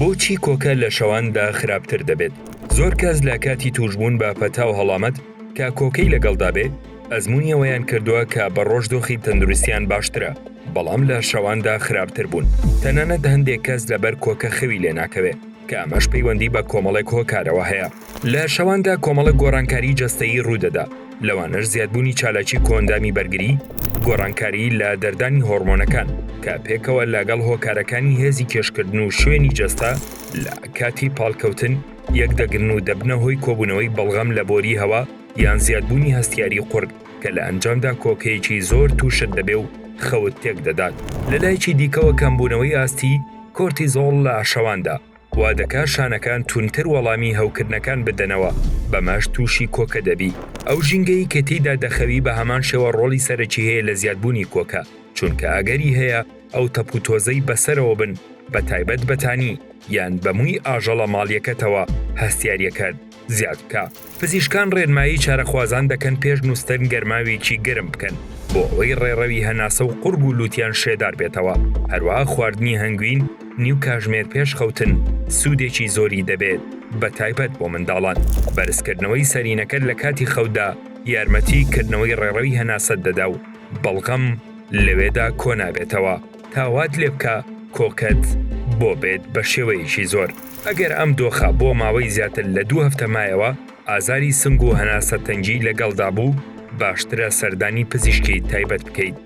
بۆچی کۆکە لە شەواندا خراپتر دەبێت؟ زۆر کەس لە کاتی توشبوون بە پەتا و هەڵامەت کە کۆکەی لەگەڵدا بێ ئەزموونی ئەوەیان کردووە کە بە ڕۆژدۆخی تەندروستیان باشترە، بەڵام لە شەواندا خراپتر بوون. تەنانەت هەندێک کەس لەبەر کۆکە خەوی لێ ناکەوێت کە ئەمەش پەیوەندی بە کۆمەڵێک هۆکارەوە هەیە. لە شەواندا کۆمەڵک گۆڕانکاری جەستەیی ڕوودەدا، لەوانەش زیادبوونی چالاکی کۆندامی بەرگری، گۆڕانکاری لە دەردانی هۆرمۆنەکان کە پێکەوە لەگەڵ هۆکارەکانی هێزی کێشکردن و شوێنی جەستە لە کاتی پاڵکەوتن یەکدەگرن و دەبنە هۆی کۆبوونەوەی بەڵغەم لە بۆری هەوا یان زیادبوونی هەستیاری قورگ کە لە ئەنجامدا کۆکەیەکی زۆر تووشت دەبێ و خەوت تێک دەدات. لە لایەکی دیکەوە کەمبوونەوەی ئاستی کۆرتیزۆڵ لە شەواندا وا دەکات شانەکان تونتر وەڵامی هەوکردنەکان بدەنەوە، بەماش تووشی کۆکە دەبی. ئەو ژینگەی کە تێیدا دەخەوی بە هەمان شێوە ڕۆڵی سەرەکی هەیە لە زیادبوونی کۆکە، چونکە ئەگەری هەیە ئەو تەپوتۆزەی بەسەرەوە بن بە تایبەت بەتانی یان بەمووی ئاژەڵە ماڵیەکەتەوە هەستیاریەکەت زیاد بکە. پزیشکان ڕێنمایی چارەخوازان دەکەن پێش نووستن گەرماوێکی گرم بکەن بۆ ئەوەی ڕێڕەوی هەناسە و قورگ و لوتیان شێدار بێتەوە. هەروەها خواردنی هەنگوین نیو کاژمێر پێش خەوتن سوودێکی زۆری دەبێت بە تایبەت بۆ منداڵان. بەرزکردنەوەی سەرینەکە لە کاتی خەوتدا یارمەتی کردنەوەی ڕێڕەوی هەناسەت دەدا و بەڵغەم لەوێدا کۆنابێتەوە. تاوات لێ بکە کۆکەت بۆ بێت بە شێوەیەکی زۆر. ئەگەر ئەم دۆخە بۆ ماوەی زیاتر لە 2 هەفتە مایەوە ئازاری سنگ و هەناسە تەنگی لەگەڵدا بوو، باشترە سەردانی پزیشکی تایبەت بکەیت.